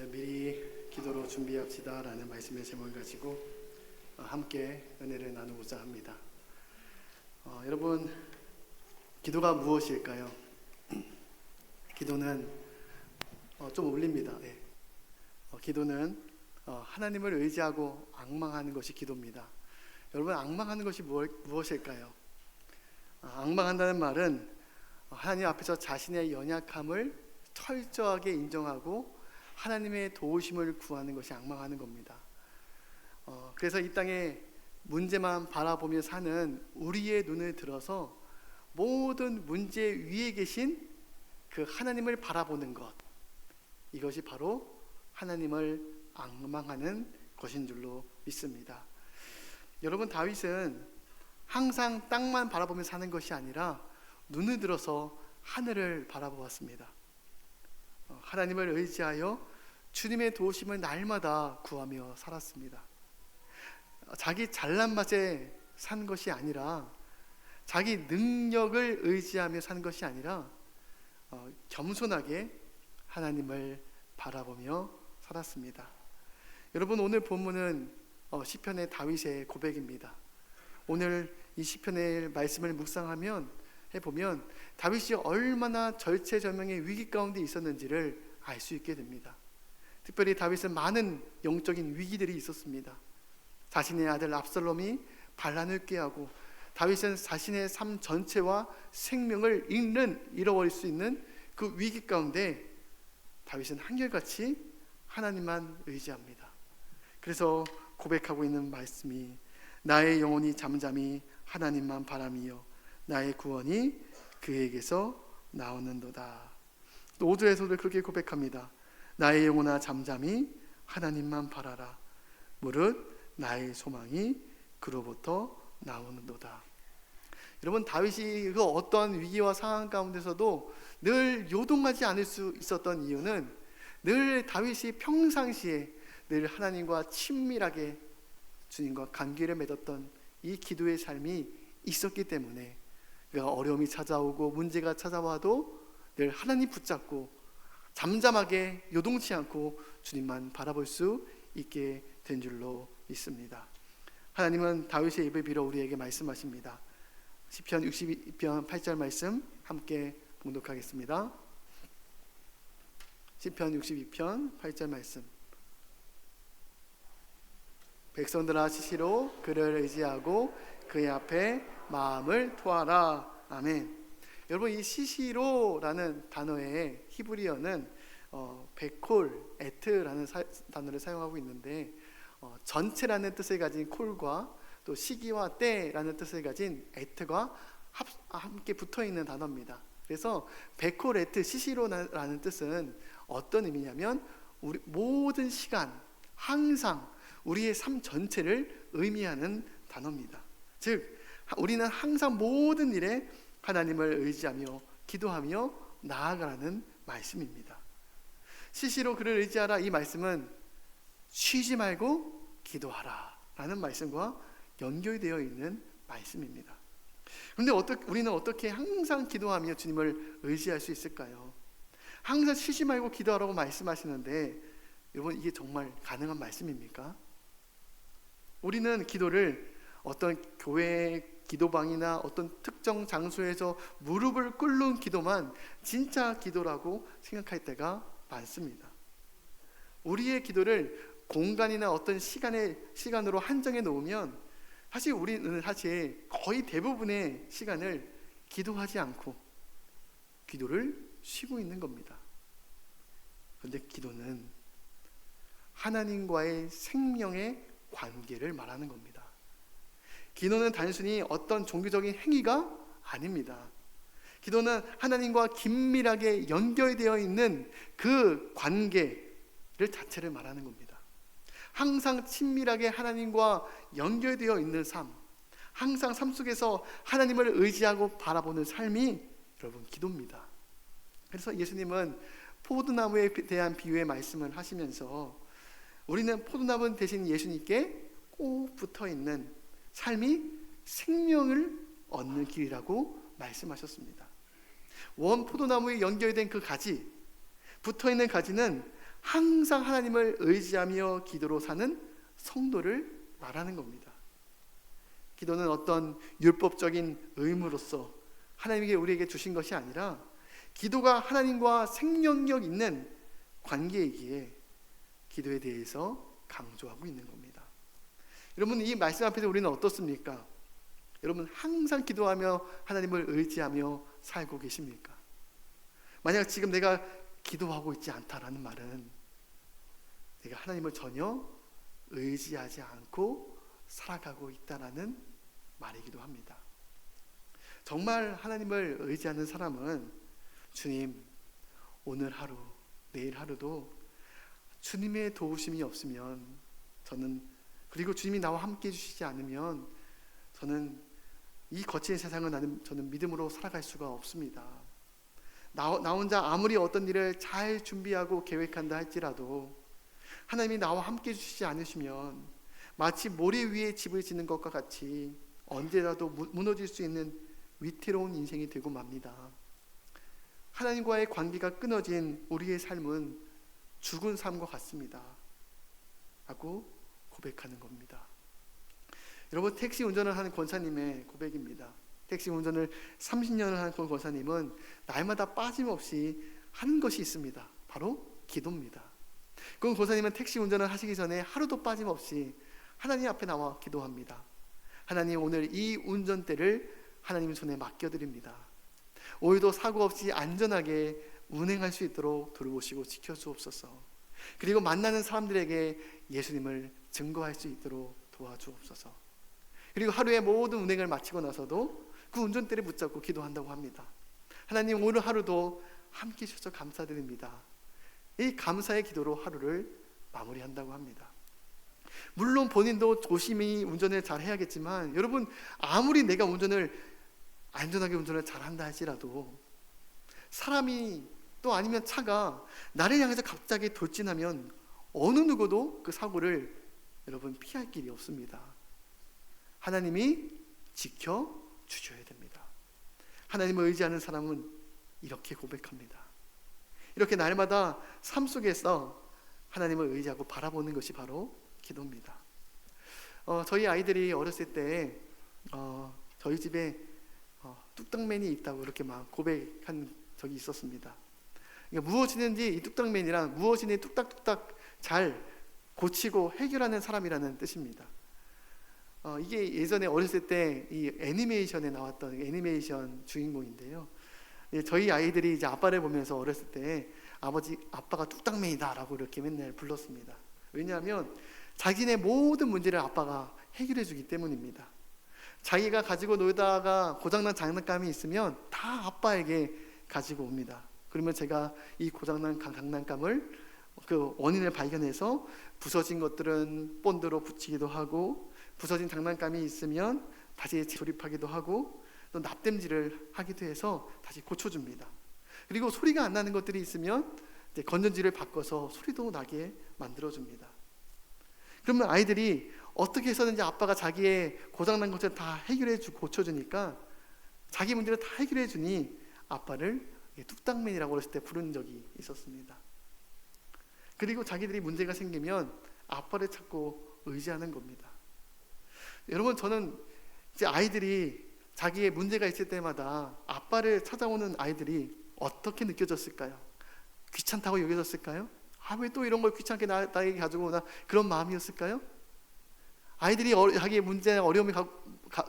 오늘 미리 기도로 준비합시다 라는 말씀의 제목을 가지고 함께 은혜를 나누고자 합니다. 여러분, 기도가 무엇일까요? 기도는 좀 울립니다. 기도는 하나님을 의지하고 앙망하는 것이 기도입니다. 여러분, 앙망하는 것이 무엇일까요? 앙망한다는 말은 하나님 앞에서 자신의 연약함을 철저하게 인정하고 하나님의 도우심을 구하는 것이 앙망하는 겁니다. 그래서 이 땅에 문제만 바라보며 사는 우리의 눈을 들어서 모든 문제 위에 계신 그 하나님을 바라보는 것, 이것이 바로 하나님을 앙망하는 것인 줄로 믿습니다. 여러분, 다윗은 항상 땅만 바라보며 사는 것이 아니라 눈을 들어서 하늘을 바라보았습니다. 하나님을 의지하여 주님의 도우심을 날마다 구하며 살았습니다. 자기 잘난 맛에 산 것이 아니라, 자기 능력을 의지하며 산 것이 아니라 겸손하게 하나님을 바라보며 살았습니다. 여러분, 오늘 본문은 시편의 다윗의 고백입니다. 오늘 이 시편의 말씀을 묵상하면 해보면 다윗이 얼마나 절체절명의 위기 가운데 있었는지를 알 수 있게 됩니다. 특별히 다윗은 많은 영적인 위기들이 있었습니다. 자신의 아들 압살롬이 반란을 꾀하고 다윗은 자신의 삶 전체와 생명을 잃어버릴 수 있는 그 위기 가운데 다윗은 한결같이 하나님만 의지합니다. 그래서 고백하고 있는 말씀이 나의 영혼이 잠잠히 하나님만 바라며 나의 구원이 그에게서 나오는도다. 또 5절에서도 그렇게 고백합니다. 나의 영혼아 잠잠히 하나님만 바라라. 무릇 나의 소망이 그로부터 나오는도다. 여러분, 다윗이 그 어떤 위기와 상황 가운데서도 늘 요동하지 않을 수 있었던 이유는 늘 다윗이 평상시에 늘 하나님과 친밀하게 주님과 관계를 맺었던 이 기도의 삶이 있었기 때문에 어려움이 찾아오고 문제가 찾아와도 늘 하나님 붙잡고 잠잠하게 요동치 않고 주님만 바라볼 수 있게 된 줄로 믿습니다. 하나님은 다윗의 입을 빌어 우리에게 말씀하십니다. 시편 62편 8절 말씀 함께 봉독하겠습니다. 시편 62편 8절 말씀. 백성들아 시시로 그를 의지하고 그의 앞에 마음을 토하라. 아멘. 여러분, 이 시시로라는 단어의 히브리어는 베콜, 에트라는 단어를 사용하고 있는데 전체라는 뜻을 가진 콜과 또 시기와 때라는 뜻을 가진 에트가 함께 붙어있는 단어입니다. 그래서 베콜, 에트, 시시로라는 뜻은 어떤 의미냐면 우리 모든 시간, 항상 우리의 삶 전체를 의미하는 단어입니다. 즉, 우리는 항상 모든 일에 하나님을 의지하며 기도하며 나아가라는 말씀입니다. 시시로 그를 의지하라, 이 말씀은 쉬지 말고 기도하라 라는 말씀과 연결되어 있는 말씀입니다. 그런데 우리는 어떻게 항상 기도하며 주님을 의지할 수 있을까요? 항상 쉬지 말고 기도하라고 말씀하시는데 여러분, 이게 정말 가능한 말씀입니까? 우리는 기도를 어떤 교회 기도방이나 어떤 특정 장소에서 무릎을 꿇는 기도만 진짜 기도라고 생각할 때가 많습니다. 우리의 기도를 공간이나 어떤 시간으로 한정해 놓으면 사실 우리는 거의 대부분의 시간을 기도하지 않고 기도를 쉬고 있는 겁니다. 그런데 기도는 하나님과의 생명의 관계를 말하는 겁니다. 기도는 단순히 어떤 종교적인 행위가 아닙니다. 기도는 하나님과 긴밀하게 연결되어 있는 그 관계를 자체를 말하는 겁니다. 항상 친밀하게 하나님과 연결되어 있는 삶, 항상 삶 속에서 하나님을 의지하고 바라보는 삶이 여러분 기도입니다. 그래서 예수님은 포도나무에 대한 비유의 말씀을 하시면서 우리는 포도나무 대신 예수님께 꼭 붙어있는 삶이 생명을 얻는 길이라고 말씀하셨습니다. 원 포도나무에 연결된 그 가지, 붙어있는 가지는 항상 하나님을 의지하며 기도로 사는 성도를 말하는 겁니다. 기도는 어떤 율법적인 의무로서 하나님께 우리에게 주신 것이 아니라 기도가 하나님과 생명력 있는 관계이기에 기도에 대해서 강조하고 있는 겁니다. 여러분, 이 말씀 앞에서 우리는 어떻습니까? 여러분, 항상 기도하며 하나님을 의지하며 살고 계십니까? 만약 지금 내가 기도하고 있지 않다라는 말은 내가 하나님을 전혀 의지하지 않고 살아가고 있다라는 말이기도 합니다. 정말 하나님을 의지하는 사람은 주님, 오늘 하루, 내일 하루도 주님의 도우심이 없으면 그리고 주님이 나와 함께 해주시지 않으면 저는 이 거친 세상은 저는 믿음으로 살아갈 수가 없습니다. 나 혼자 아무리 어떤 일을 잘 준비하고 계획한다 할지라도 하나님이 나와 함께 해주시지 않으시면 마치 모래 위에 집을 짓는 것과 같이 언제라도 무너질 수 있는 위태로운 인생이 되고 맙니다. 하나님과의 관계가 끊어진 우리의 삶은 죽은 삶과 같습니다 하고 고백하는 겁니다. 여러분, 택시 운전을 하는 권사님의 고백입니다. 택시 운전을 30년을 하는 권사님은 날마다 빠짐없이 하는 것이 있습니다. 바로 기도입니다. 그 권사님은 택시 운전을 하시기 전에 하루도 빠짐없이 하나님 앞에 나와 기도합니다. 하나님, 오늘 이 운전대를 하나님 손에 맡겨드립니다. 오늘도 사고 없이 안전하게 운행할 수 있도록 돌보시고 지켜주옵소서. 그리고 만나는 사람들에게 예수님을 증거할 수 있도록 도와주옵소서. 그리고 하루의 모든 운행을 마치고 나서도 그 운전대를 붙잡고 기도한다고 합니다. 하나님, 오늘 하루도 함께 해주셔서 감사드립니다. 이 감사의 기도로 하루를 마무리한다고 합니다. 물론 본인도 조심히 운전을 잘 해야겠지만, 여러분, 아무리 내가 안전하게 운전을 잘한다 할지라도 사람이 또 아니면 차가 나를 향해서 갑자기 돌진하면 어느 누구도 그 사고를 여러분 피할 길이 없습니다. 하나님이 지켜주셔야 됩니다. 하나님을 의지하는 사람은 이렇게 고백합니다. 이렇게 날마다 삶 속에서 하나님을 의지하고 바라보는 것이 바로 기도입니다. 저희 아이들이 어렸을 때 저희 집에 뚝딱맨이 있다고 이렇게 막 고백한 적이 있었습니다. 그러니까 무엇이든지 이 뚝딱맨이란 무엇이든지 뚝딱뚝딱 잘 고치고 해결하는 사람이라는 뜻입니다. 이게 예전에 어렸을 때 이 애니메이션에 나왔던 애니메이션 주인공인데요. 저희 아이들이 이제 아빠를 보면서 어렸을 때 아빠가 뚝딱맨이다라고 이렇게 맨날 불렀습니다. 왜냐하면 자기네 모든 문제를 아빠가 해결해 주기 때문입니다. 자기가 가지고 놀다가 고장난 장난감이 있으면 다 아빠에게 가지고 옵니다. 그러면 제가 이 고장난 장난감을 그 원인을 발견해서 부서진 것들은 본드로 붙이기도 하고, 부서진 장난감이 있으면 다시 조립하기도 하고, 또 납땜질을 하기도 해서 다시 고쳐줍니다. 그리고 소리가 안 나는 것들이 있으면 이제 건전지를 바꿔서 소리도 나게 만들어줍니다. 그러면 아이들이 어떻게 해서든지 아빠가 자기의 고장난 것을 다 해결해주고 고쳐주니까 자기 문제를 다 해결해주니 아빠를 뚝딱맨이라고 어렸을 때 부른 적이 있었습니다. 그리고 자기들이 문제가 생기면 아빠를 찾고 의지하는 겁니다. 여러분, 저는 이제 아이들이 자기의 문제가 있을 때마다 아빠를 찾아오는 아이들이 어떻게 느껴졌을까요? 귀찮다고 여겨졌을까요? 왜 또 이런 걸 귀찮게 나에게 가지고 오나, 그런 마음이었을까요? 아이들이 자기의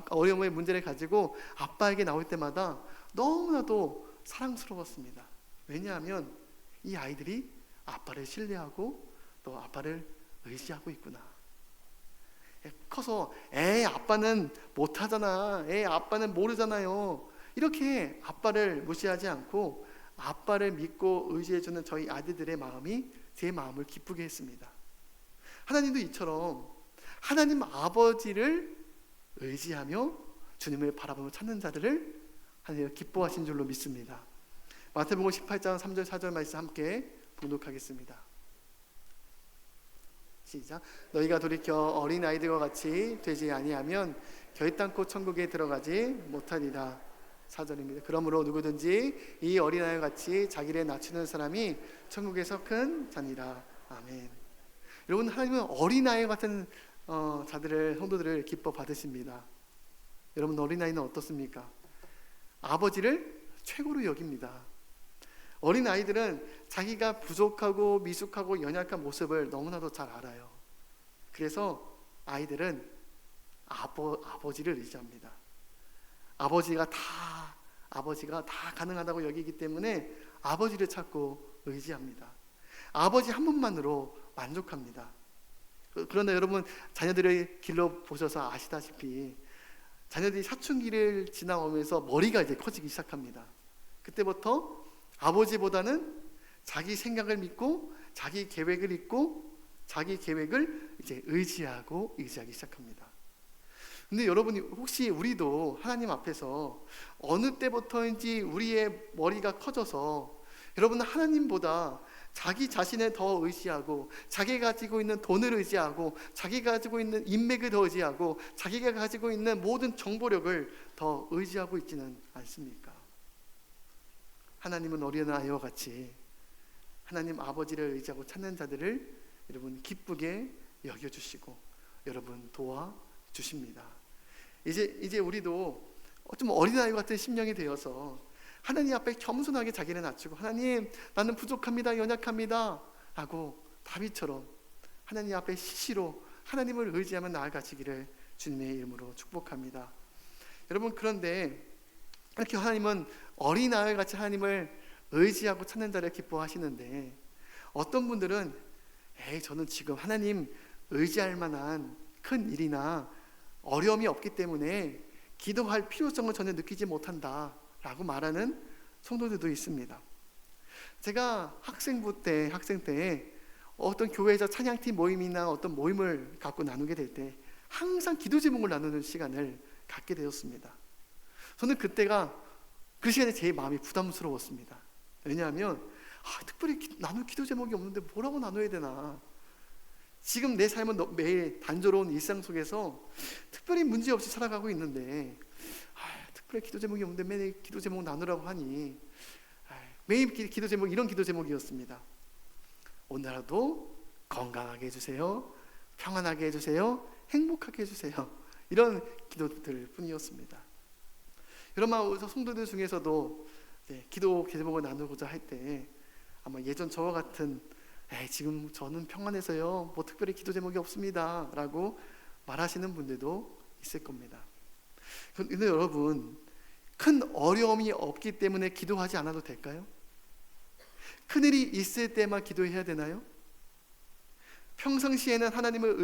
어려움의 문제를 가지고 아빠에게 나올 때마다 너무나도 사랑스러웠습니다. 왜냐하면 이 아이들이 아빠를 신뢰하고 또 아빠를 의지하고 있구나. 커서 아빠는 못하잖아, 아빠는 모르잖아요, 이렇게 아빠를 무시하지 않고 아빠를 믿고 의지해주는 저희 아들들의 마음이 제 마음을 기쁘게 했습니다. 하나님도 이처럼 하나님 아버지를 의지하며 주님을 바라보며 찾는 자들을 하나님 기뻐하신 줄로 믿습니다. 마태복음 18장 3절 4절 말씀 함께 봉독하겠습니다. 시작. 너희가 돌이켜 어린아이들과 같이 되지 아니하면 결단코 천국에 들어가지 못하리라. 4절입니다. 그러므로 누구든지 이 어린아이와 같이 자기를 낮추는 사람이 천국에서 큰 자니라. 아멘. 여러분, 하나님은 어린아이 같은 자들을, 성도들을 기뻐 받으십니다. 여러분, 어린아이는 어떻습니까? 아버지를 최고로 여깁니다. 어린아이들은 자기가 부족하고 미숙하고 연약한 모습을 너무나도 잘 알아요. 그래서 아이들은 아버지를 의지합니다. 아버지가 다 가능하다고 여기기 때문에 아버지를 찾고 의지합니다. 아버지 한 분만으로 만족합니다. 그런데 여러분, 자녀들의 길로 보셔서 아시다시피 자녀들이 사춘기를 지나오면서 머리가 이제 커지기 시작합니다. 그때부터 아버지보다는 자기 생각을 믿고 자기 계획을 믿고 자기 계획을 이제 의지하기 시작합니다. 근데 여러분이 혹시 우리도 하나님 앞에서 어느 때부터인지 우리의 머리가 커져서 여러분은 하나님보다 자기 자신을 더 의지하고 자기가 가지고 있는 돈을 의지하고 자기가 가지고 있는 인맥을 더 의지하고 자기가 가지고 있는 모든 정보력을 더 의지하고 있지는 않습니까? 하나님은 어린아이와 같이 하나님 아버지를 의지하고 찾는 자들을 여러분 기쁘게 여겨주시고 여러분 도와주십니다. 이제 우리도 좀 어린아이 같은 심령이 되어서 하나님 앞에 겸손하게 자기를 낮추고 하나님, 나는 부족합니다, 연약합니다 하고 다윗처럼 하나님 앞에 시시로 하나님을 의지하며 나아가시기를 주님의 이름으로 축복합니다. 여러분, 그런데 이렇게 하나님은 어린아이 같이 하나님을 의지하고 찾는 자를 기뻐하시는데 어떤 분들은 저는 지금 하나님 의지할 만한 큰 일이나 어려움이 없기 때문에 기도할 필요성을 전혀 느끼지 못한다 라고 말하는 성도들도 있습니다. 제가 학생 때 어떤 교회에서 찬양팀 모임이나 어떤 모임을 갖고 나누게 될 때 항상 기도 제목을 나누는 시간을 갖게 되었습니다. 저는 그때가 그 시간에 제 마음이 부담스러웠습니다. 왜냐하면 특별히 나눌 기도 제목이 없는데 뭐라고 나눠야 되나. 지금 내 삶은 매일 단조로운 일상 속에서 특별히 문제없이 살아가고 있는데 특별히 기도 제목이 없는데 매일 기도 제목 나누라고 하니 매일 기도 제목 이런 기도 제목이었습니다. 오늘도 건강하게 해주세요, 평안하게 해주세요, 행복하게 해주세요, 이런 기도들 뿐이었습니다. 여러분, 성도들 중에서도 기도 제목을 나누고자 할 때 아마 예전 저와 같은 지금 저는 평안해서요, 뭐 특별히 기도 제목이 없습니다 라고 말하시는 분들도 있을 겁니다. 근데 여러분, 큰 어려움이 없기 때문에 기도하지 않아도 될까요? 큰일이 있을 때만 기도해야 되나요? 평상시에는 하나님을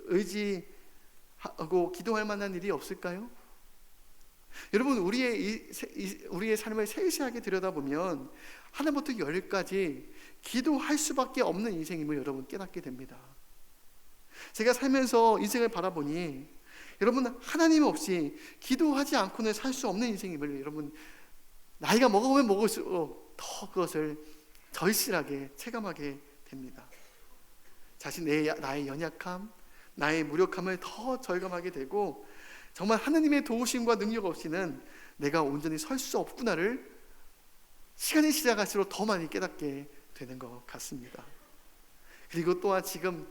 의지하고 기도할 만한 일이 없을까요? 여러분, 우리의 삶을 세세하게 들여다보면 하나부터 열까지 기도할 수밖에 없는 인생임을 여러분 깨닫게 됩니다. 제가 살면서 인생을 바라보니 여러분, 하나님 없이 기도하지 않고는 살 수 없는 인생임을 여러분 나이가 먹으면 먹을수록 더 그것을 절실하게 체감하게 됩니다. 나의 연약함, 나의 무력함을 더 절감하게 되고 정말 하나님의 도우심과 능력 없이는 내가 온전히 설 수 없구나를 시간이 지나갈수록 더 많이 깨닫게 되는 것 같습니다. 그리고 또한 지금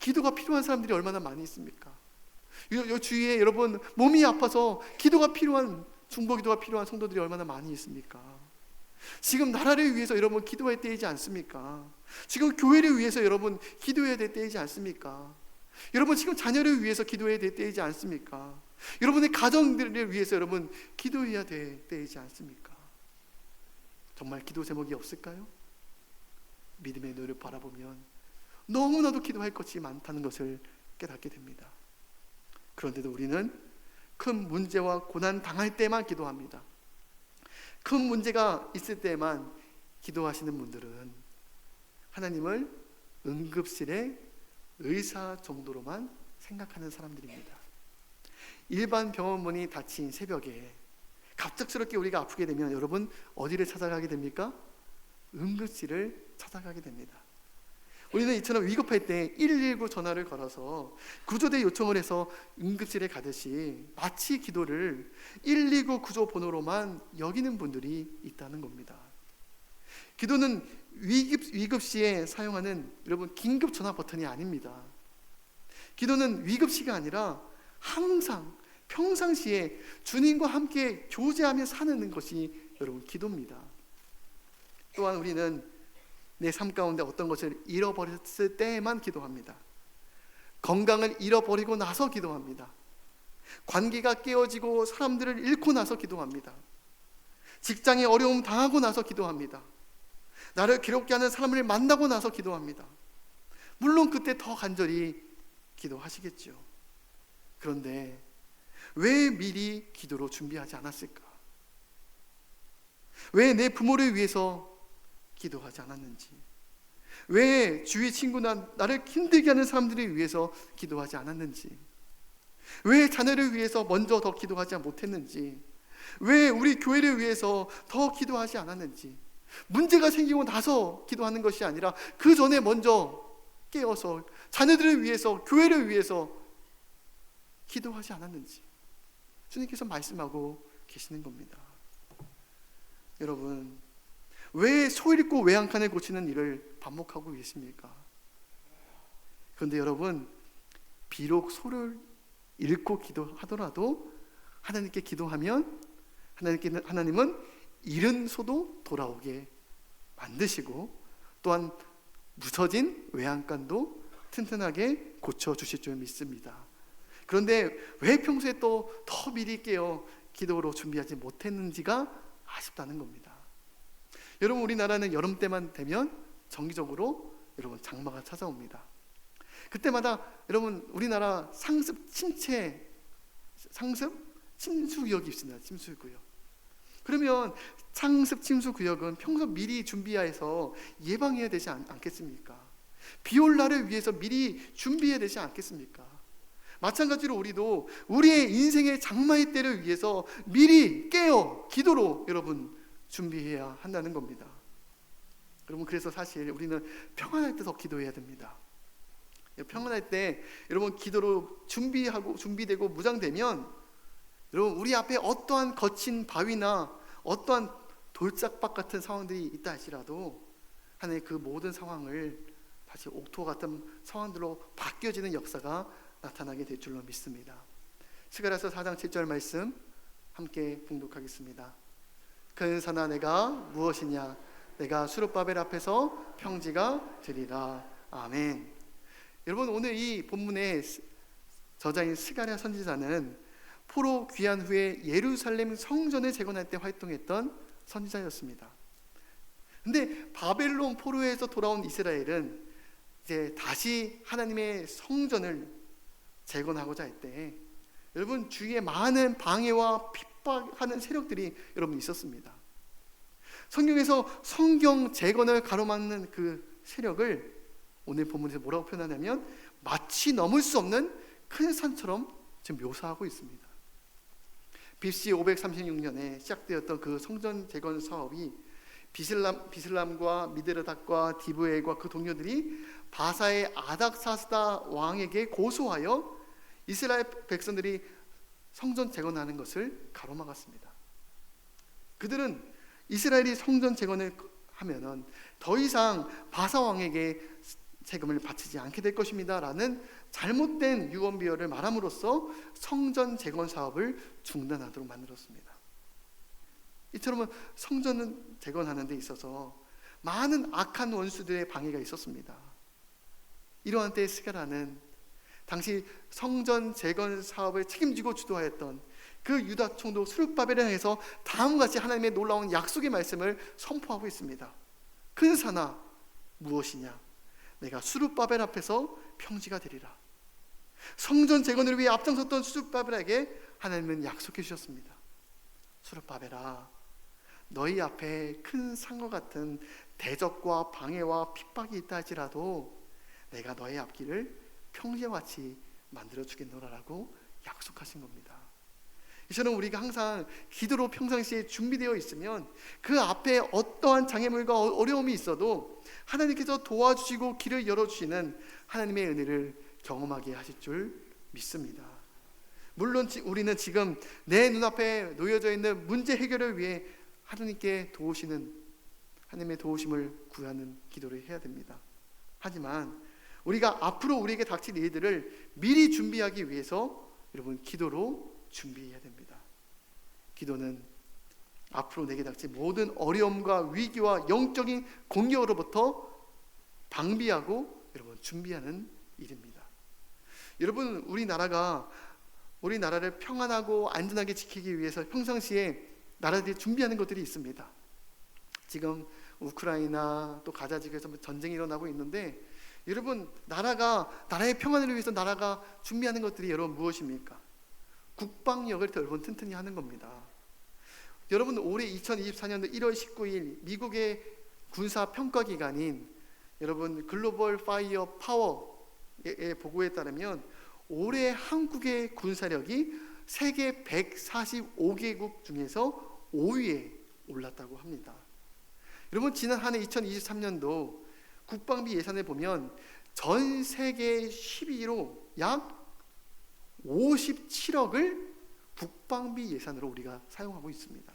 기도가 필요한 사람들이 얼마나 많이 있습니까? 이 주위에 여러분 몸이 아파서 기도가 필요한, 중보기도가 필요한 성도들이 얼마나 많이 있습니까? 지금 나라를 위해서 여러분 기도할 때이지 않습니까? 지금 교회를 위해서 여러분 기도해야 될 때이지 않습니까? 여러분 지금 자녀를 위해서 기도해야 될 때이지 않습니까? 여러분의 가정들을 위해서 여러분 기도해야 될 때이지 않습니까? 정말 기도 제목이 없을까요? 믿음의 눈을 바라보면 너무나도 기도할 것이 많다는 것을 깨닫게 됩니다. 그런데도 우리는 큰 문제와 고난 당할 때만 기도합니다. 큰 문제가 있을 때만 기도하시는 분들은 하나님을 응급실의 의사 정도로만 생각하는 사람들입니다. 일반 병원문이 닫힌 새벽에 갑작스럽게 우리가 아프게 되면 여러분 어디를 찾아가게 됩니까? 응급실을 찾아가게 됩니다. 우리는 이처럼 위급할 때 119 전화를 걸어서 구조대 요청을 해서 응급실에 가듯이 마치 기도를 119 구조 번호로만 여기는 분들이 있다는 겁니다. 기도는 위급 시에 사용하는 여러분 긴급 전화 버튼이 아닙니다. 기도는 위급 시가 아니라 항상 평상시에 주님과 함께 교제하며 사는 것이 여러분 기도입니다. 또한 우리는 내 삶 가운데 어떤 것을 잃어버렸을 때에만 기도합니다. 건강을 잃어버리고 나서 기도합니다. 관계가 깨어지고 사람들을 잃고 나서 기도합니다. 직장에 어려움 당하고 나서 기도합니다. 나를 괴롭게 하는 사람을 만나고 나서 기도합니다. 물론 그때 더 간절히 기도하시겠죠. 그런데 왜 미리 기도로 준비하지 않았을까? 왜 내 부모를 위해서 기도하지 않았는지, 왜 주위 친구나 나를 힘들게 하는 사람들을 위해서 기도하지 않았는지, 왜 자녀를 위해서 먼저 더 기도하지 못했는지, 왜 우리 교회를 위해서 더 기도하지 않았는지, 문제가 생기고 나서 기도하는 것이 아니라 그 전에 먼저 깨어서 자녀들을 위해서, 교회를 위해서 기도하지 않았는지 주님께서 말씀하고 계시는 겁니다. 여러분, 왜 소 잃고 왜 한 칸을 고치는 일을 반복하고 계십니까? 그런데 여러분, 비록 소를 잃고 기도하더라도 하나님께 기도하면 하나님은 잃은 소도 돌아오게 만드시고, 또한 부서진 외양간도 튼튼하게 고쳐주실 줄 믿습니다. 그런데 왜 평소에 또 더 미리 깨어 기도로 준비하지 못했는지가 아쉽다는 겁니다. 여러분, 우리나라는 여름 때만 되면 정기적으로 여러분 장마가 찾아옵니다. 그때마다 여러분 우리나라 침수구역이 있습니다. 침수구역. 그러면 상습 침수구역은 평소 미리 준비해서 예방해야 되지 않겠습니까? 비 올 날을 위해서 미리 준비해야 되지 않겠습니까? 마찬가지로 우리도 우리의 인생의 장마의 때를 위해서 미리 깨어 기도로 여러분 준비해야 한다는 겁니다. 여러분, 그래서 사실 우리는 평안할 때 더 기도해야 됩니다. 평안할 때 여러분 기도로 준비되고 무장되면 여러분 우리 앞에 어떠한 거친 바위나 어떠한 돌짝박 같은 상황들이 있다 할지라도 하나님 그 모든 상황을 다시 옥토 같은 상황들로 바뀌어지는 역사가 나타나게 될 줄로 믿습니다. 스가랴서 4장 7절 말씀 함께 봉독하겠습니다. 큰 산아 내가 무엇이냐, 내가 수룹바벨 앞에서 평지가 되리라. 아멘. 여러분, 오늘 이 본문의 저자인 스가랴 선지자는 포로 귀환 후에 예루살렘 성전을 재건할 때 활동했던 선지자였습니다. 근데 바벨론 포로에서 돌아온 이스라엘은 이제 다시 하나님의 성전을 재건하고자 할 때 여러분 주위에 많은 방해와 핍박하는 세력들이 여러분 있었습니다. 성경에서 성경 재건을 가로막는 그 세력을 오늘 본문에서 뭐라고 표현하냐면 마치 넘을 수 없는 큰 산처럼 지금 묘사하고 있습니다. BC 536년에 시작되었던 그 성전 재건 사업이 비슬람과 미드르닷과 디브엘과 그 동료들이 바사의 아닥사스다 왕에게 고소하여 이스라엘 백성들이 성전 재건하는 것을 가로막았습니다. 그들은 이스라엘이 성전 재건을 하면은 더 이상 바사 왕에게 세금을 바치지 않게 될 것입니다 라는 잘못된 유언비어를 말함으로써 성전 재건 사업을 중단하도록 만들었습니다. 이처럼 성전은 재건하는 데 있어서 많은 악한 원수들의 방해가 있었습니다. 이러한 때에 스가랴는 당시 성전 재건 사업을 책임지고 주도하였던 그 유다 총독 스룹바벨을 향해서 다음과 같이 하나님의 놀라운 약속의 말씀을 선포하고 있습니다. 큰 산아 무엇이냐, 내가 스룹바벨 앞에서 평지가 되리라. 성전 재건을 위해 앞장섰던 스룹바벨에게 하나님은 약속해 주셨습니다. 스룹바벨아, 너희 앞에 큰 산과 같은 대적과 방해와 핍박이 있다 할지라도 내가 너의 앞길을 평지와 같이 만들어 주겠노라라고 약속하신 겁니다. 이처럼 우리가 항상 기도로 평상시에 준비되어 있으면 그 앞에 어떠한 장애물과 어려움이 있어도 하나님께서 도와주시고 길을 열어주시는 하나님의 은혜를 경험하게 하실 줄 믿습니다. 물론 우리는 지금 내 눈앞에 놓여져 있는 문제 해결을 위해 하나님께 하나님의 도우심을 구하는 기도를 해야 됩니다. 하지만 우리가 앞으로 우리에게 닥칠 일들을 미리 준비하기 위해서 여러분 기도로 준비해야 됩니다. 기도는 앞으로 내게 닥칠 모든 어려움과 위기와 영적인 공격으로부터 방비하고 여러분 준비하는 일입니다. 여러분 우리나라를 평안하고 안전하게 지키기 위해서 평상시에 나라들이 준비하는 것들이 있습니다. 지금 우크라이나 또 가자 지구에서 전쟁이 일어나고 있는데 여러분 나라의 평안을 위해서 나라가 준비하는 것들이 여러분 무엇입니까? 국방력을 여러분 튼튼히 하는 겁니다. 여러분 올해 2024년도 1월 19일 미국의 군사 평가 기관인 여러분 글로벌 파이어 파워의 보고에 따르면 올해 한국의 군사력이 세계 145개국 중에서 5위에 올랐다고 합니다. 여러분 지난 한 해 2023년도 국방비 예산을 보면 전 세계 10위로 약 57억을 국방비 예산으로 우리가 사용하고 있습니다.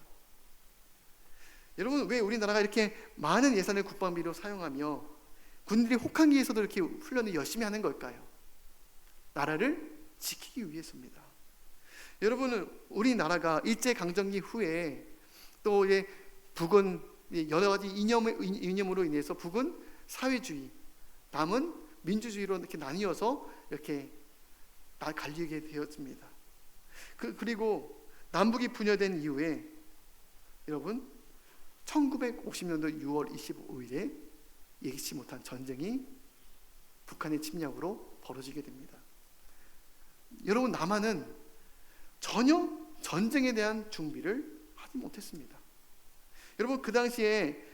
여러분 왜 우리나라가 이렇게 많은 예산을 국방비로 사용하며 군들이 혹한기에서도 이렇게 훈련을 열심히 하는 걸까요? 나라를 지키기 위해서입니다. 여러분 우리나라가 일제강점기 후에 또 북은 여러 가지 이념으로 인해서 북은 사회주의, 남은 민주주의로 이렇게 나뉘어서 이렇게 갈리게 되었습니다. 그리고 남북이 분열된 이후에 여러분 1950년도 6월 25일에 예기치 못한 전쟁이 북한의 침략으로 벌어지게 됩니다. 여러분 남한은 전혀 전쟁에 대한 준비를 하지 못했습니다. 여러분 그 당시에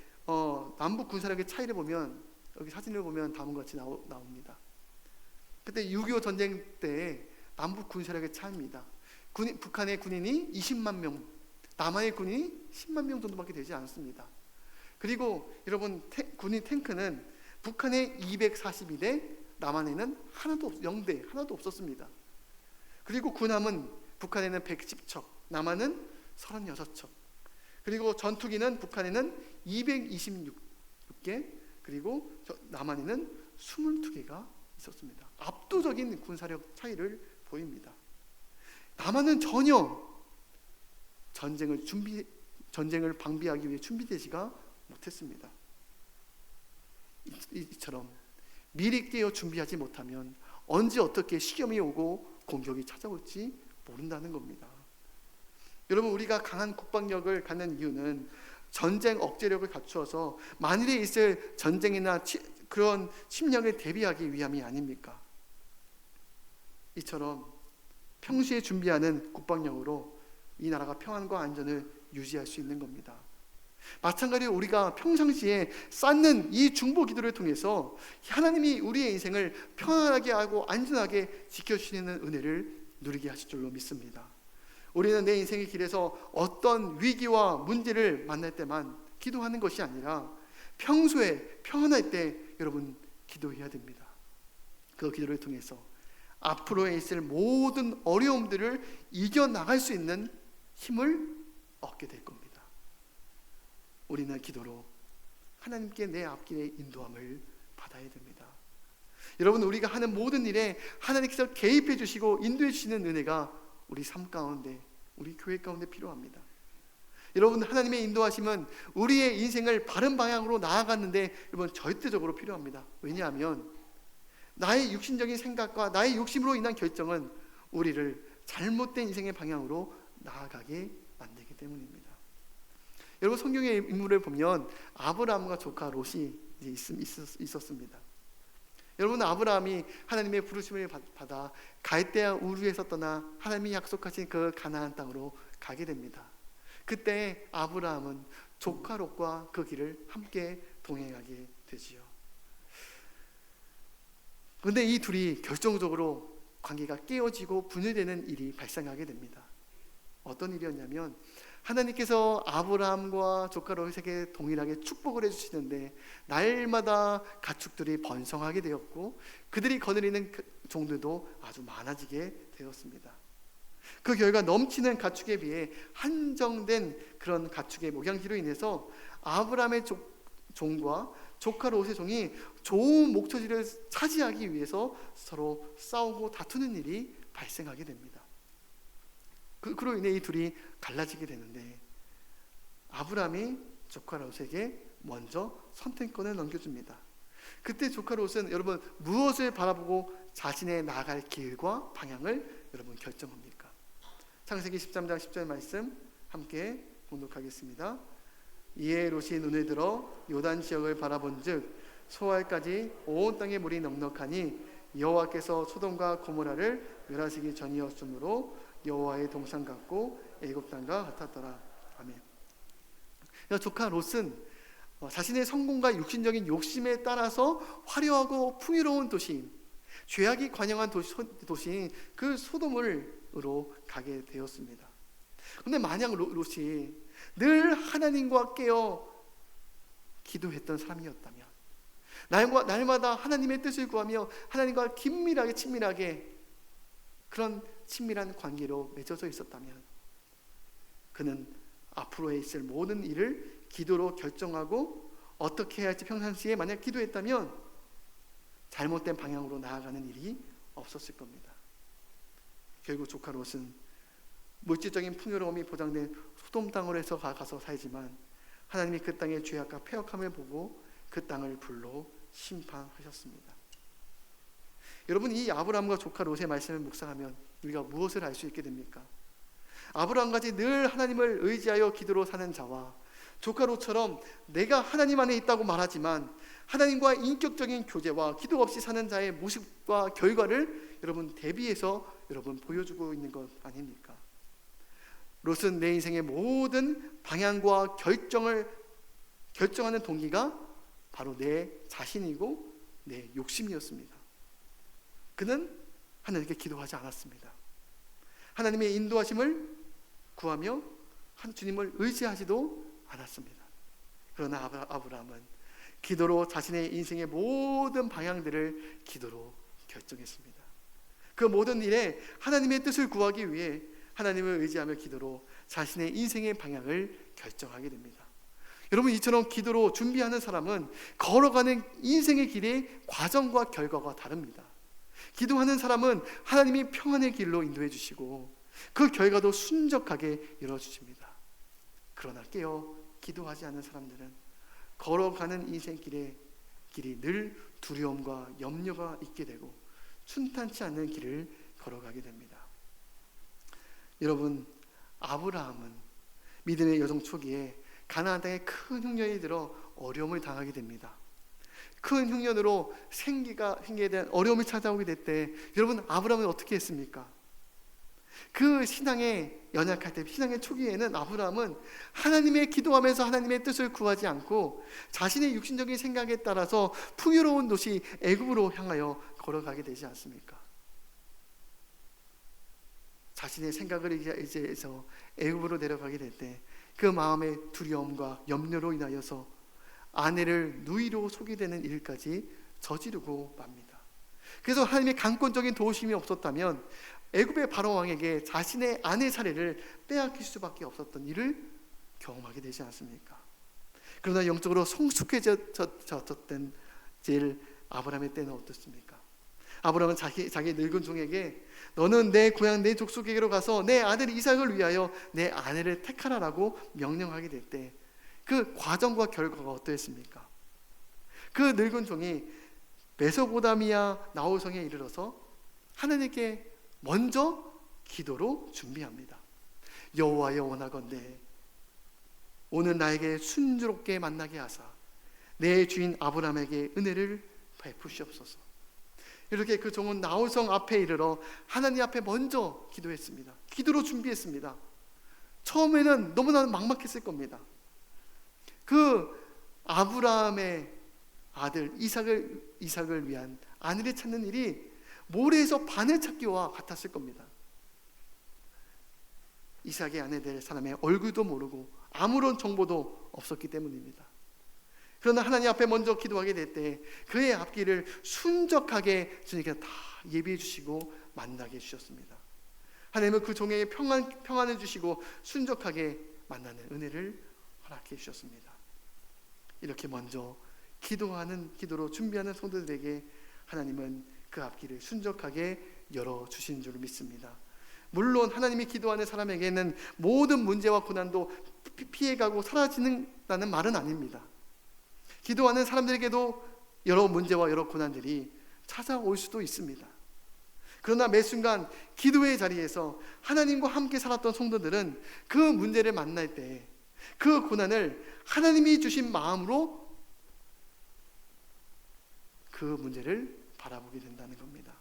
남북 군사력의 차이를 보면 여기 사진을 보면 다음과 같이 나옵니다. 그때 6.25 전쟁 때 남북 군사력의 차이입니다. 북한의 군인이 20만 명, 남한의 군인이 10만 명 정도밖에 되지 않았습니다. 그리고 여러분 군인 탱크는 북한에 242대, 남한에는 0대 하나도 없었습니다. 그리고 군함은 북한에는 110척, 남한은 36척. 그리고 전투기는 북한에는 226개, 그리고 남한에는 22개가 있었습니다. 압도적인 군사력 차이를 보입니다. 남한은 전혀 전쟁을 방비하기 위해 준비되지가 못했습니다. 이처럼 미리 깨어 준비하지 못하면 언제 어떻게 시험이 오고 공격이 찾아올지 모른다는 겁니다. 여러분 우리가 강한 국방력을 갖는 이유는 전쟁 억제력을 갖추어서 만일에 있을 전쟁이나 그런 침략에 대비하기 위함이 아닙니까? 이처럼 평시에 준비하는 국방력으로 이 나라가 평안과 안전을 유지할 수 있는 겁니다. 마찬가지로 우리가 평상시에 쌓는 이 중보 기도를 통해서 하나님이 우리의 인생을 편안하게 하고 안전하게 지켜주시는 은혜를 누리게 하실 줄로 믿습니다. 우리는 내 인생의 길에서 어떤 위기와 문제를 만날 때만 기도하는 것이 아니라 평소에 평안할 때 여러분 기도해야 됩니다. 그 기도를 통해서 앞으로에 있을 모든 어려움들을 이겨나갈 수 있는 힘을 얻게 될 겁니다. 우리는 기도로 하나님께 내 앞길의 인도함을 받아야 됩니다. 여러분 우리가 하는 모든 일에 하나님께서 개입해 주시고 인도해 주시는 은혜가 우리 삶 가운데, 우리 교회 가운데 필요합니다. 여러분 하나님의 인도하심은 우리의 인생을 바른 방향으로 나아가는데 여러분 절대적으로 필요합니다. 왜냐하면 나의 육신적인 생각과 나의 욕심으로 인한 결정은 우리를 잘못된 인생의 방향으로 나아가게 만들기 때문입니다. 여러분 성경의 인물을 보면 아브라함과 조카 롯이 있었습니다. 여러분 아브라함이 하나님의 부르심을 받아 갈대아 우르에서 떠나 하나님이 약속하신 그 가나안 땅으로 가게 됩니다. 그때 아브라함은 조카 롯과 그 길을 함께 동행하게 되지요. 그런데 이 둘이 결정적으로 관계가 깨어지고 분열되는 일이 발생하게 됩니다. 어떤 일이었냐면 하나님께서 아브라함과 조카 롯에게 동일하게 축복을 해주시는데 날마다 가축들이 번성하게 되었고 그들이 거느리는 종들도 아주 많아지게 되었습니다. 그 결과 넘치는 가축에 비해 한정된 그런 가축의 목양지로 인해서 아브라함의 종과 조카 롯의 종이 좋은 목초지를 차지하기 위해서 서로 싸우고 다투는 일이 발생하게 됩니다. 그로 인해 이 둘이 갈라지게 되는데 아브라함이 조카 롯에게 먼저 선택권을 넘겨줍니다. 그때 조카 롯은 여러분 무엇을 바라보고 자신의 나아갈 길과 방향을 여러분 결정합니까? 창세기 13장 10절 말씀 함께 봉독하겠습니다. 이에 롯이 눈을 들어 요단 지역을 바라본즉 소알까지 온 땅에 물이 넉넉하니 여호와께서 소돔과 고모라를 멸하시기 전이었으므로 여호와의 동산 같고 애굽 땅과 같았더라. 아멘. 조카 롯은 자신의 성공과 육신적인 욕심에 따라서 화려하고 풍요로운 도시인, 죄악이 관영한 도시인 그 소돔으로 가게 되었습니다. 그런데 만약 롯이 늘 하나님과 깨어 기도했던 사람이었다면, 날마다 하나님의 뜻을 구하며 하나님과 긴밀하게 친밀하게 그런 친밀한 관계로 맺어져 있었다면 그는 앞으로에 있을 모든 일을 기도로 결정하고 어떻게 해야 할지 평상시에 만약 기도했다면 잘못된 방향으로 나아가는 일이 없었을 겁니다. 결국 조카 롯은 물질적인 풍요로움이 보장된 소돔 땅으로 해서 가서 살지만 하나님이 그 땅의 죄악과 패역함을 보고 그 땅을 불로 심판하셨습니다. 여러분, 이 아브라함과 조카 롯의 말씀을 묵상하면 우리가 무엇을 알 수 있게 됩니까? 아브라함같이 늘 하나님을 의지하여 기도로 사는 자와 조카 롯처럼 내가 하나님 안에 있다고 말하지만 하나님과 인격적인 교제와 기도 없이 사는 자의 모습과 결과를 여러분 대비해서 여러분 보여주고 있는 것 아닙니까? 롯은 내 인생의 모든 방향과 결정하는 동기가 바로 내 자신이고 내 욕심이었습니다. 그는 하나님께 기도하지 않았습니다. 하나님의 인도하심을 구하며 주님을 의지하지도 않았습니다. 그러나 아브라함은 기도로 자신의 인생의 모든 방향들을 기도로 결정했습니다. 그 모든 일에 하나님의 뜻을 구하기 위해 하나님을 의지하며 기도로 자신의 인생의 방향을 결정하게 됩니다. 여러분, 이처럼 기도로 준비하는 사람은 걸어가는 인생의 길의 과정과 결과가 다릅니다. 기도하는 사람은 하나님이 평안의 길로 인도해 주시고 그 결과도 순적하게 이루어주십니다. 그러나 깨어 기도하지 않는 사람들은 걸어가는 인생 길이 늘 두려움과 염려가 있게 되고 순탄치 않는 길을 걸어가게 됩니다. 여러분, 아브라함은 믿음의 여정 초기에 가나안 땅에 큰 흉년이 들어 어려움을 당하게 됩니다. 큰 흉년으로 생기에 대한 어려움이 찾아오게 될 때 여러분, 아브라함은 어떻게 했습니까? 그 신앙에 연약할 때, 신앙의 초기에는 아브라함은 하나님의 기도하면서 하나님의 뜻을 구하지 않고 자신의 육신적인 생각에 따라서 풍요로운 도시 애굽으로 향하여 걸어가게 되지 않습니까? 자신의 생각을 의지해서 애굽으로 내려가게 될 때 그 마음의 두려움과 염려로 인하여서 아내를 누이로 속이게 되는 일까지 저지르고 맙니다. 그래서 하나님의 강권적인 도우심이 없었다면 애굽의 바로 왕에게 자신의 아내 사례를 빼앗길 수밖에 없었던 일을 경험하게 되지 않습니까? 그러나 영적으로 성숙해졌던 제일 아브라함의 때는 어떻습니까? 아브라함은 자기 늙은 종에게 너는 내 고향 내 족속에게로 가서 내 아들 이삭을 위하여 내 아내를 택하라라고 명령하게 될 때 그 과정과 결과가 어떠했습니까? 그 늙은 종이 메소포타미아 나홀성에 이르러서 하나님께 먼저 기도로 준비합니다. 여호와여, 원하건대 오늘 나에게 순조롭게 만나게 하사 내 주인 아브라함에게 은혜를 베푸시옵소서. 이렇게 그 종은 나홀성 앞에 이르러 하나님 앞에 먼저 기도했습니다. 기도로 준비했습니다. 처음에는 너무나 막막했을 겁니다. 그 아브라함의 아들 이삭을 위한 아내를 찾는 일이 모래에서 바늘 찾기와 같았을 겁니다. 이삭의 아내 될 사람의 얼굴도 모르고 아무런 정보도 없었기 때문입니다. 그러나 하나님 앞에 먼저 기도하게 될 때 그의 앞길을 순적하게 주님께서 다 예비해 주시고 만나게 해주셨습니다. 하나님은 그 종에게 평안을 주시고 순적하게 만나는 은혜를 허락해 주셨습니다. 이렇게 먼저 기도로 준비하는 성도들에게 하나님은 그 앞길을 순적하게 열어주신 줄 믿습니다. 물론 하나님이 기도하는 사람에게는 모든 문제와 고난도 피해가고 사라지는다는 말은 아닙니다. 기도하는 사람들에게도 여러 문제와 여러 고난들이 찾아올 수도 있습니다. 그러나 매 순간 기도의 자리에서 하나님과 함께 살았던 성도들은 그 문제를 만날 때 그 고난을 하나님이 주신 마음으로 그 문제를 바라보게 된다는 겁니다.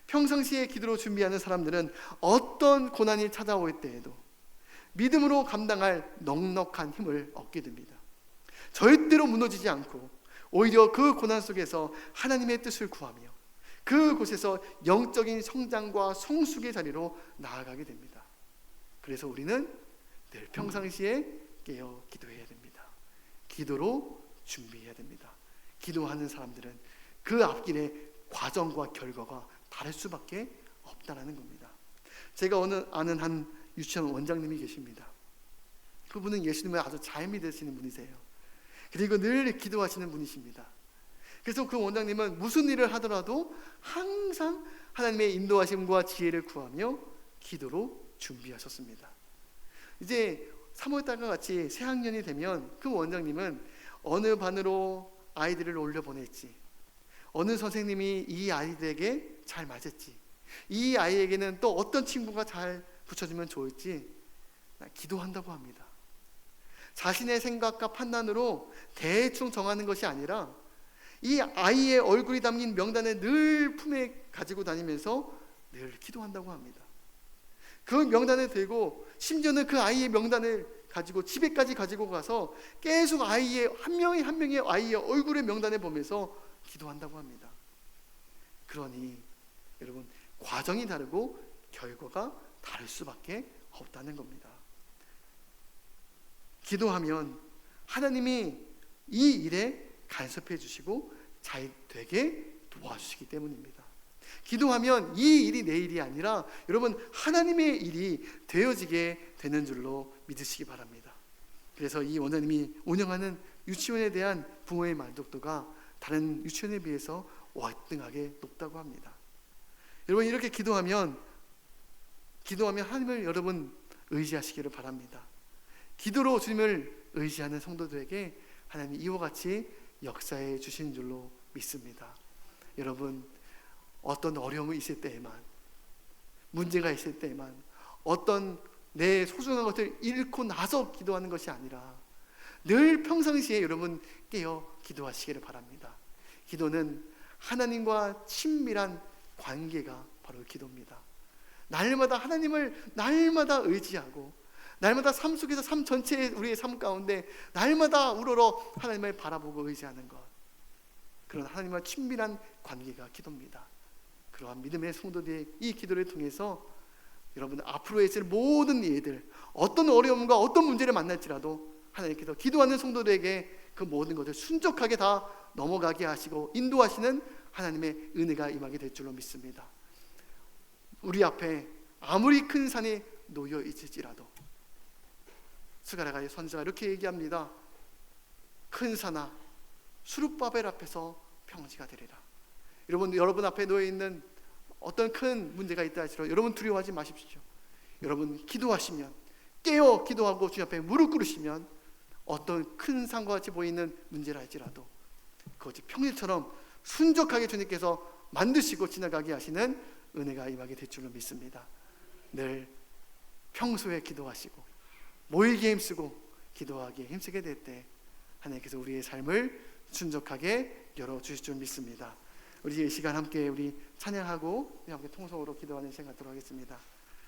평상시에 기도로 준비하는 사람들은 어떤 고난이 찾아올 때에도 믿음으로 감당할 넉넉한 힘을 얻게 됩니다. 절대로 무너지지 않고 오히려 그 고난 속에서 하나님의 뜻을 구하며 그곳에서 영적인 성장과 성숙의 자리로 나아가게 됩니다. 그래서 우리는 늘 평상시에 깨어 기도해야 됩니다. 기도로 준비해야 됩니다. 기도하는 사람들은 그 앞길의 과정과 결과가 다를 수밖에 없다는 겁니다. 제가 아는 한 유치원 원장님이 계십니다. 그분은 예수님을 아주 잘 믿으시는 분이세요. 그리고 늘 기도하시는 분이십니다. 그래서 그 원장님은 무슨 일을 하더라도 항상 하나님의 인도하심과 지혜를 구하며 기도로 준비하셨습니다. 이제 3월달과 같이 새학년이 되면 그 원장님은 어느 반으로 아이들을 올려보낼지, 어느 선생님이 이 아이들에게 잘 맞을지, 이 아이에게는 또 어떤 친구가 잘 붙여주면 좋을지 기도한다고 합니다. 자신의 생각과 판단으로 대충 정하는 것이 아니라 이 아이의 얼굴이 담긴 명단을 늘 품에 가지고 다니면서 늘 기도한다고 합니다. 그 명단을 들고 심지어는 그 아이의 명단을 가지고 집에까지 가지고 가서 계속 아이의 한 명의 아이의 얼굴의 명단을 보면서 기도한다고 합니다. 그러니 여러분, 과정이 다르고 결과가 다를 수밖에 없다는 겁니다. 기도하면 하나님이 이 일에 간섭해 주시고 잘 되게 도와주시기 때문입니다. 기도하면 이 일이 내 일이 아니라 여러분 하나님의 일이 되어지게 되는 줄로 믿으시기 바랍니다. 그래서 이 원장님이 운영하는 유치원에 대한 부모의 만족도가 다른 유치원에 비해서 월등하게 높다고 합니다. 여러분 이렇게 기도하면 하나님을 여러분 의지하시기를 바랍니다. 기도로 주님을 의지하는 성도들에게 하나님이 이와 같이 역사해 주신 줄로 믿습니다. 여러분 어떤 어려움이 있을 때에만, 문제가 있을 때에만, 어떤 내 소중한 것을 잃고 나서 기도하는 것이 아니라 늘 평상시에 여러분 깨어 기도하시기를 바랍니다. 기도는 하나님과 친밀한 관계가 바로 기도입니다. 날마다 하나님을 의지하고 날마다 삶 속에서 삶 전체의 우리의 삶 가운데 날마다 우러러 하나님을 바라보고 의지하는 것, 그런 하나님과 친밀한 관계가 기도입니다. 그러한 믿음의 성도들의 이 기도를 통해서 여러분 앞으로 있을 모든 일들, 어떤 어려움과 어떤 문제를 만날지라도 하나님께서 기도하는 성도들에게 그 모든 것을 순적하게 다 넘어가게 하시고 인도하시는 하나님의 은혜가 임하게 될 줄로 믿습니다. 우리 앞에 아무리 큰 산이 놓여 있을지라도 스가랴가의 선지자가 이렇게 얘기합니다. 큰 산아 수룹바벨 앞에서 평지가 되리라. 여러분 앞에 놓여 있는 어떤 큰 문제가 있다 할지라도 여러분 두려워하지 마십시오. 여러분 기도하시면, 깨어 기도하고 주님 앞에 무릎 꿇으시면 어떤 큰 산과 같이 보이는 문제라 할지라도 그것이 평일처럼 순적하게 주님께서 만드시고 지나가게 하시는 은혜가 임하게 될 줄로 믿습니다. 늘 평소에 기도하시고 모이기에 힘쓰고 기도하기에 힘쓰게 될 때 하나님께서 우리의 삶을 순적하게 열어주실 줄 믿습니다. 우리 이 시간 함께 우리 찬양하고 함께 통성으로 기도하는 시간 갖도록 하겠습니다.